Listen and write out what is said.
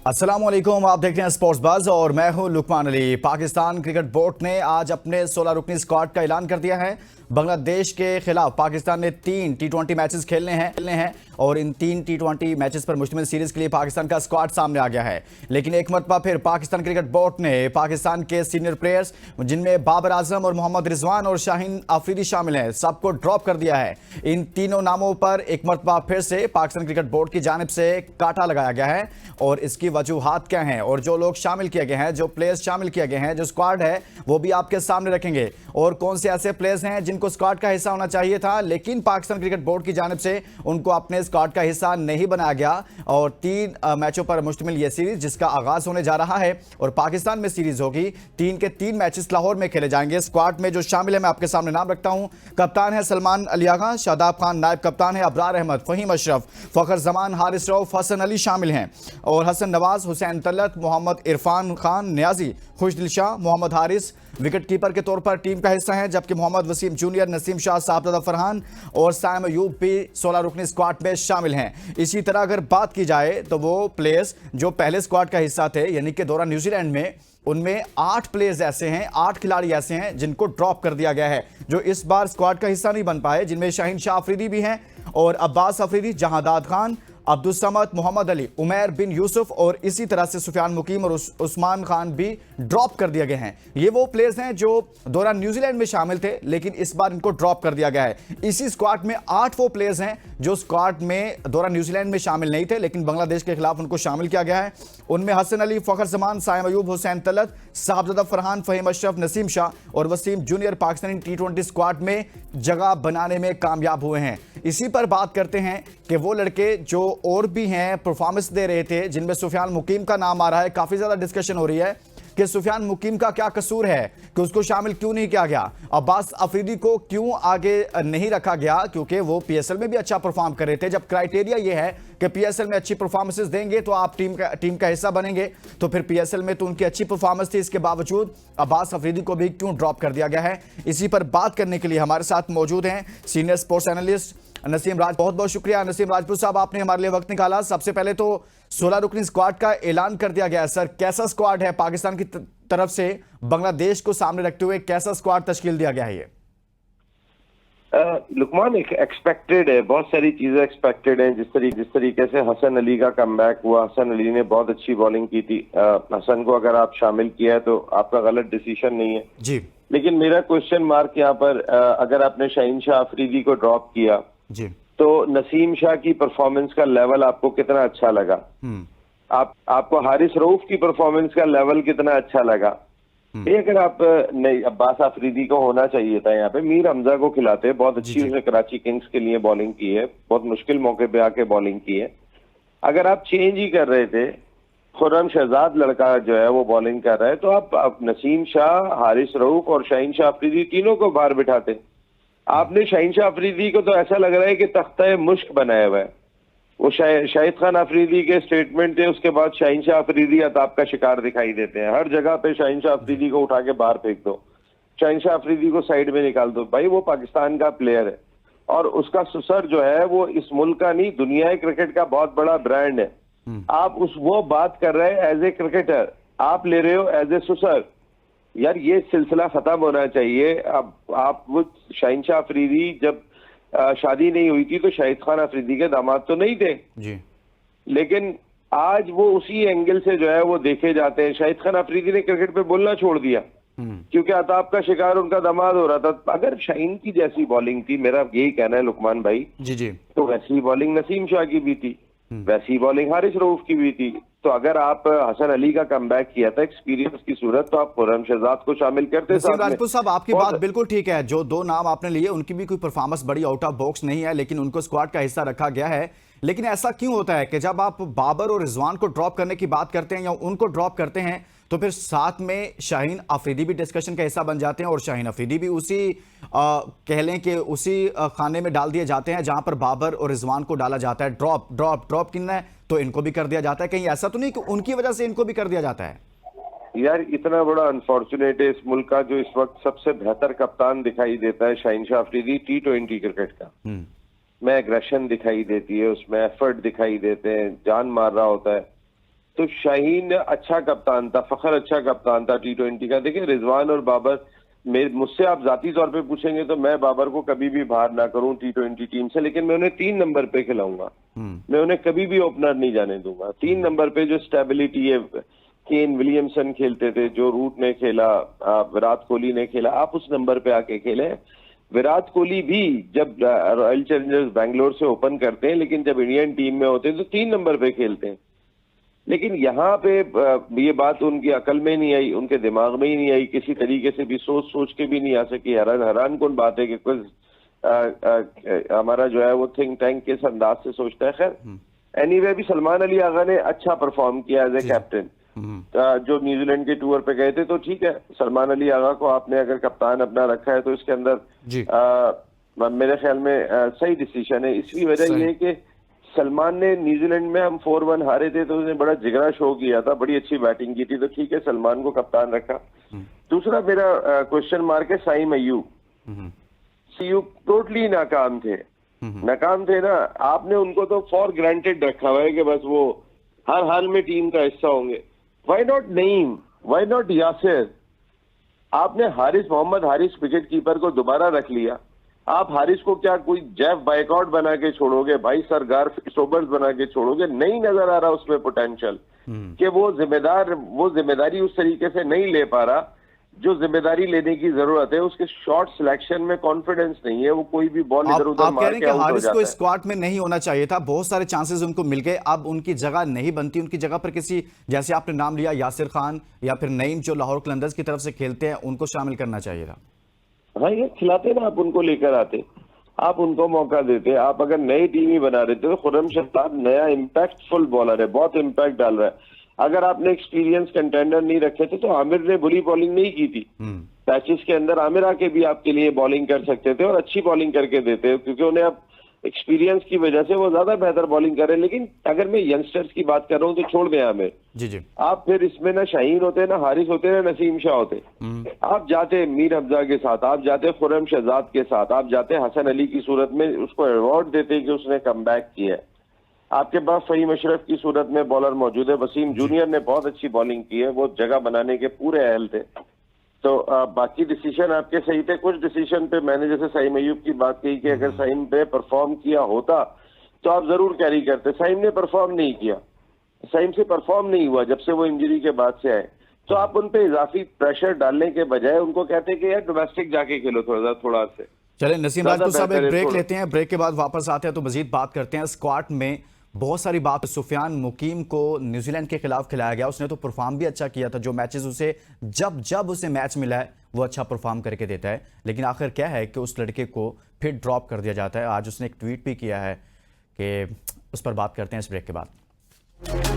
अस्सलाम वालेकुम, आप देख रहे हैं स्पोर्ट्स बज़ और मैं हूं लुकमान अली। पाकिस्तान क्रिकेट बोर्ड ने आज अपने 16 रुकनी स्क्वाड का ऐलान कर दिया है। बांग्लादेश के खिलाफ पाकिस्तान ने 3 टी20 मैचेस खेलने हैं और इन 3 टी20 मैचेस पर मुश्तमिल सीरीज के लिए पाकिस्तान का स्क्वाड सामने आ गया है। लेकिन एक मरतबा फिर पाकिस्तान क्रिकेट बोर्ड ने पाकिस्तान के सीनियर प्लेयर्स जिनमें बाबर आजम और मोहम्मद रिजवान और शाहीन अफरीदी शामिल हैं, सबको ड्रॉप कर दिया है। इन तीनों नामों पर एक मरतबा फिर से पाकिस्तान क्रिकेट बोर्ड की जानिब से कांटा लगाया गया है और इसकी वजूहात क्या हैं और जो लोग शामिल किए गए हैं, जो प्लेयर्स शामिल किए गए हैं, जो स्क्वाड है वो भी आपके सामने रखेंगे। और कौन से ऐसे प्लेयर्स हैं जिनको स्क्वाड का हिस्सा होना चाहिए था लेकिन पाकिस्तान क्रिकेट बोर्ड की जानिब से उनको अपने स्क्वाड का हिस्सा नहीं बनाया गया। और 3 मैचों पर मुश्तमिल यह सीरीज जिसका आगाज होने जा रहा है और पाकिस्तान में सीरीज होगी। 3 के 3 मैचेस लाहौर में खेले जाएंगे। स्क्वाड में जो शामिल है मैं आपके सामने नाम रखता हूं। कप्तान है सलमान अली आगा, शादाब खान नायब कप्तान है, अबरार अहमद, फहीम अशरफ, फखर जमान, हारिस रऊफ, हसन अली शामिल हैं और हसन नवाज, हुसैन तलत, मोहम्मद इरफान खान, न्याजी, खुशदिल शाह, मोहम्मद हारिस विकेट कीपर के तौर पर टीम का हिस्सा है। जबकि मोहम्मद वसीम जूनियर, नसीम शाह, साहबजादा फरहान और साइम अयूब भी 16 रुकनी स्क्वाड में शामिल हैं। इसी तरह अगर बात की जाए तो वो प्लेयर्स जो पहले स्क्वाड का हिस्सा थे यानी कि दौरान न्यूजीलैंड में, उनमें 8 प्लेयर्स ऐसे हैं, 8 खिलाड़ी ऐसे हैं जिनको ड्रॉप कर दिया गया है, जो इस बार स्क्वाड का हिस्सा नहीं बन पाए, जिनमें शाहीन शाह अफरीदी भी हैं और अब्बास अफरीदी, जहादाद खान, अब्दुल समद, मोहम्मद अली, उमैर बिन यूसुफ और इसी तरह से सुफियान मुकीम और उस्मान खान भी ड्रॉप कर दिए गए हैं। ये वो प्लेयर्स हैं जो दौरान न्यूजीलैंड में शामिल थे लेकिन इस बार इनको ड्रॉप कर दिया गया है। इसी स्क्वाड में 8 वो प्लेयर्स हैं जो स्क्वाड में दौरान न्यूजीलैंड में शामिल नहीं थे लेकिन बांग्लादेश के खिलाफ उनको शामिल किया गया है। उनमें हसन अली, फखर जमान, साइम अयूब, हुसैन तलत, साहबजादा फरहान, फहीम अशरफ, नसीम शाह और वसीम जूनियर पाकिस्तानी टी20 स्क्वाड में जगह बनाने में कामयाब हुए हैं। इसी पर बात करते हैं कि वो लड़के जो और भी हैं परफॉर्मेंस दे रहे थे, जिनमें सुफियान मुकीम का नाम आ रहा है। काफी ज्यादा डिस्कशन हो रही है कि सुफियान मुकीम का क्या कसूर है कि उसको शामिल क्यों नहीं किया गया, अब्बास अफरीदी को क्यों आगे नहीं रखा गया, क्योंकि वो पीएसएल में भी अच्छा परफॉर्म कर रहे थे। जब क्राइटेरिया ये है कि पीएसएल में अच्छी परफॉर्मेंसेस देंगे तो आप टीम का हिस्सा बनेंगे, तो फिर पीएसएल में तो उनकी अच्छी परफॉर्मेंस थी, इसके बावजूद अब्बास अफरीदी को भी क्यों ड्रॉप कर दिया गया है। इसी पर बात करने के लिए हमारे साथ मौजूद हैं सीनियर स्पोर्ट्स एनालिस्ट नसीम राज। बहुत बहुत शुक्रिया नसीम राजपूत साहब, आपने हमारे लिए वक्त निकाला। सबसे पहले तो 16 रुकनी स्क्वाड का ऐलान कर दिया गया है। सर, कैसा स्क्वाड है पाकिस्तान की तरफ से बांग्लादेश को सामने रखते हुए, कैसा स्क्वाड तश्कील दिया गया है? ये लुकमान एक एक्सपेक्टेड है, बहुत सारी चीजें एक्सपेक्टेड हैं। जिस तरीके से हसन अली का कमबैक हुआ, हसन अली ने बहुत अच्छी बॉलिंग की थी। हसन को अगर आप शामिल किया है तो आपका गलत डिसीजन नहीं है जी। लेकिन मेरा क्वेश्चन मार्क यहाँ पर, अगर आपने शाहीन शाह अफरीदी को ड्रॉप किया जी तो नसीम शाह की परफॉर्मेंस का लेवल आपको कितना अच्छा लगा? आपको हारिस रऊफ की परफॉर्मेंस का लेवल कितना अच्छा लगा? ये अगर आप नहीं, अब्बास अफरीदी को होना चाहिए था यहाँ पे, मीर हमजा को खिलाते। बहुत अच्छी उसने कराची किंग्स के लिए बॉलिंग की है, बहुत मुश्किल मौके पे आके बॉलिंग की है। अगर आप चेंज ही कर रहे थे, खुर्रम शहजाद लड़का जो है वो बॉलिंग कर रहा है, तो आप नसीम शाह, हारिस रऊफ और शाहीन शाह अफरीदी तीनों को बाहर बिठाते। आपने शाहीन शाह अफरीदी को तो ऐसा लग रहा है कि तख्ता मुश्क बनाया हुआ है। वो शाहिद खान अफरीदी के स्टेटमेंट थे, उसके बाद शाहीन शाह अफरीदी अताब का शिकार दिखाई देते हैं। हर जगह पे शाहीन शाह अफरीदी को उठा के बाहर फेंक दो, शाहीन शाह अफरीदी को साइड में निकाल दो। भाई वो पाकिस्तान का प्लेयर है और उसका सुसर जो है वो इस मुल्क का नहीं, दुनिया क्रिकेट का बहुत बड़ा ब्रांड है। आप वो बात कर रहे हैं एज ए क्रिकेटर, आप ले रहे हो एज ए सुसर। यार ये सिलसिला खत्म होना चाहिए। अब आप वो शाहीन शाह अफरीदी जब शादी नहीं हुई थी तो शाहिद खान अफरीदी के दामाद तो नहीं थे जी, लेकिन आज वो उसी एंगल से जो है वो देखे जाते हैं। शाहिद खान अफरीदी ने क्रिकेट पे बोलना छोड़ दिया क्योंकि अताब का शिकार उनका दामाद हो रहा था। अगर शाहीन की जैसी बॉलिंग थी, मेरा यही कहना है लुकमान भाई जी जी, तो वैसी बॉलिंग नसीम शाह की भी थी, वैसी बॉलिंग हारिस रऊफ की भी थी। तो अगर आप हसन अली का कमबैक किया था एक्सपीरियंस की सूरत, तो आप खुर्रम शहजाद को शामिल करते। राजपूत साहब, आपकी बात बिल्कुल ठीक है। जो 2 नाम आपने लिए उनकी भी कोई परफॉर्मेंस बड़ी आउट ऑफ बॉक्स नहीं है लेकिन उनको स्क्वाड का हिस्सा रखा गया है। लेकिन ऐसा क्यों होता है कि जब आप बाबर और रिजवान को ड्रॉप करने की बात करते हैं या उनको ड्रॉप करते हैं तो फिर साथ में शाहीन अफरीदी भी डिस्कशन का हिस्सा बन जाते हैं और शाहीन अफरीदी भी उसी कह लें कि उसी खाने में डाल दिए जाते हैं जहां पर बाबर और रिजवान को डाला जाता है। ड्रॉप ड्रॉप ड्रॉप कितना है तो इनको भी कर दिया जाता है। कहीं ऐसा तो नहीं कि उनकी वजह से इनको भी कर दिया जाता है? यार इतना बड़ा अनफॉर्चुनेट है इस मुल्क का, जो इस वक्त सबसे बेहतर कप्तान दिखाई देता है शाहीन शाह अफरीदी टी20 क्रिकेट का। में एग्रेशन दिखाई देती है, उसमें एफर्ट दिखाई देते हैं, जान मार रहा होता है। तो शाहीन अच्छा कप्तान था, फखर अच्छा कप्तान था T20 का। देखिए रिजवान और बाबर, मुझसे आप जाती तौर पे पूछेंगे तो मैं बाबर को कभी भी बाहर ना करूं T20 टीम से, लेकिन मैं उन्हें 3 नंबर पे खिलाऊंगा। मैं उन्हें कभी भी ओपनर नहीं जाने दूंगा। 3 नंबर पे जो स्टेबिलिटी है, केन विलियमसन खेलते थे, जो रूट ने खेला, विराट कोहली ने खेला, आप उस नंबर पे आके खेले। विराट कोहली भी जब रॉयल चैलेंजर्स बैंगलोर से ओपन करते हैं, लेकिन जब इंडियन टीम में होते हैं तो 3 नंबर पे खेलते हैं। लेकिन यहाँ पे ये बात उनकी अकल में नहीं आई, उनके दिमाग में ही नहीं आई, किसी तरीके से भी सोच के भी नहीं आ सकी। हैरान कौन बात है कि कुछ हमारा जो है वो थिंक टैंक के अंदाज से सोचता है। खैर एनीवे भी सलमान अली आगा ने अच्छा परफॉर्म किया एज ए कैप्टन। जो न्यूजीलैंड के टूर पे गए थे, तो ठीक है, सलमान अली आगा को आपने अगर कप्तान अपना रखा है तो इसके अंदर मेरे ख्याल में सही डिसीजन है। इसकी वजह ये है कि सलमान ने न्यूजीलैंड में हम 4-1 हारे थे तो उसने बड़ा जिगरा शो किया था, बड़ी अच्छी बैटिंग की थी, तो ठीक है सलमान को कप्तान रखा। दूसरा मेरा क्वेश्चन मार्क है साइम अय्यूब। टोटली नाकाम थे ना। आपने उनको तो फॉर ग्रांटेड रखा हुआ है कि बस वो हर हाल में टीम का हिस्सा होंगे। Why not Naeem, why not Yasir? आपने मोहम्मद हारिस विकेट कीपर को दोबारा रख लिया। आप हारिस को क्या कोई जेफ बायकॉट बना के छोड़ोगे? भाई सरगार सोबर्स बना के छोड़ोगे? नहीं नजर आ रहा उसमें पोटेंशियल कि वो जिम्मेदारी उस तरीके से नहीं ले पा रहा जो जिम्मेदारी लेने की जरूरत है। उसके शॉट सिलेक्शन में कॉन्फिडेंस नहीं है, वो कोई भी बॉल इधर उधर मार के आउट हो जाता है। हारिस को स्क्वाड में नहीं होना चाहिए था, बहुत सारे चांसेस उनको मिल गए, अब उनकी जगह नहीं बनती। उनकी जगह पर किसी, जैसे आपने नाम लिया यासिर खान या फिर नईम जो लाहौर कलंदर्स की तरफ से खेलते हैं, उनको शामिल करना चाहिए था। हाँ ये खिलाते ना, आप उनको लेकर आते, आप उनको मौका देते। आप अगर नई टीम ही बना रहे थे तो खुर्रम शहजाद नया इम्पैक्टफुल बॉलर है, बहुत इम्पैक्ट डाल रहा है। अगर आपने एक्सपीरियंस कंटेंडर नहीं रखे थे तो आमिर ने बुरी बॉलिंग नहीं की थी। पैचेस के अंदर आमिर आके भी आपके लिए बॉलिंग कर सकते थे और अच्छी बॉलिंग करके देते, क्योंकि उन्हें अब एक्सपीरियंस की वजह से वो ज्यादा बेहतर बॉलिंग कर रहे हैं। लेकिन अगर मैं यंगस्टर्स की बात कर रहा हूँ तो छोड़ दें आमिर जी। आप फिर इसमें ना शाहीन होते, ना हारिस होते, ना नसीम शाह होते। आप जाते मीर हमजा के साथ, आप जाते खुर्रम शहजाद के साथ, आप जाते हसन अली की सूरत में उसको अवार्ड देते कि उसने कमबैक किया है। आपके पास फहीम अशरफ की सूरत में बॉलर मौजूद है, वसीम जूनियर ने बहुत अच्छी बॉलिंग की है, वो जगह बनाने के पूरे अहल थे। तो बाकी डिसीजन आपके सही थे। कुछ डिसीजन पे मैंने जैसे साइम अय्यूब की बात कही कि अगर साइम पे परफॉर्म किया होता तो आप जरूर कैरी करते। साइम ने परफॉर्म नहीं किया, साइम से परफॉर्म नहीं हुआ जब से वो इंजरी के बाद से आए। तो आप उन पे इजाफी प्रेशर डालने के बजाय उनको कहते कि यार डोमेस्टिक जाके खेलो थोड़ा से। चले नसीम राजपूत साहब एक ब्रेक लेते हैं, ब्रेक के बाद वापस आते हैं तो मजीद बात करते हैं। स्क्वाड में बहुत सारी बात, सुफियान मुकीम को न्यूजीलैंड के खिलाफ खिलाया गया, उसने तो परफॉर्म भी अच्छा किया था। जो मैचेस उसे जब उसे मैच मिला है वो अच्छा परफॉर्म करके देता है, लेकिन आखिर क्या है कि उस लड़के को फिर ड्रॉप कर दिया जाता है। आज उसने एक ट्वीट भी किया है कि उस पर बात करते हैं इस ब्रेक के बाद।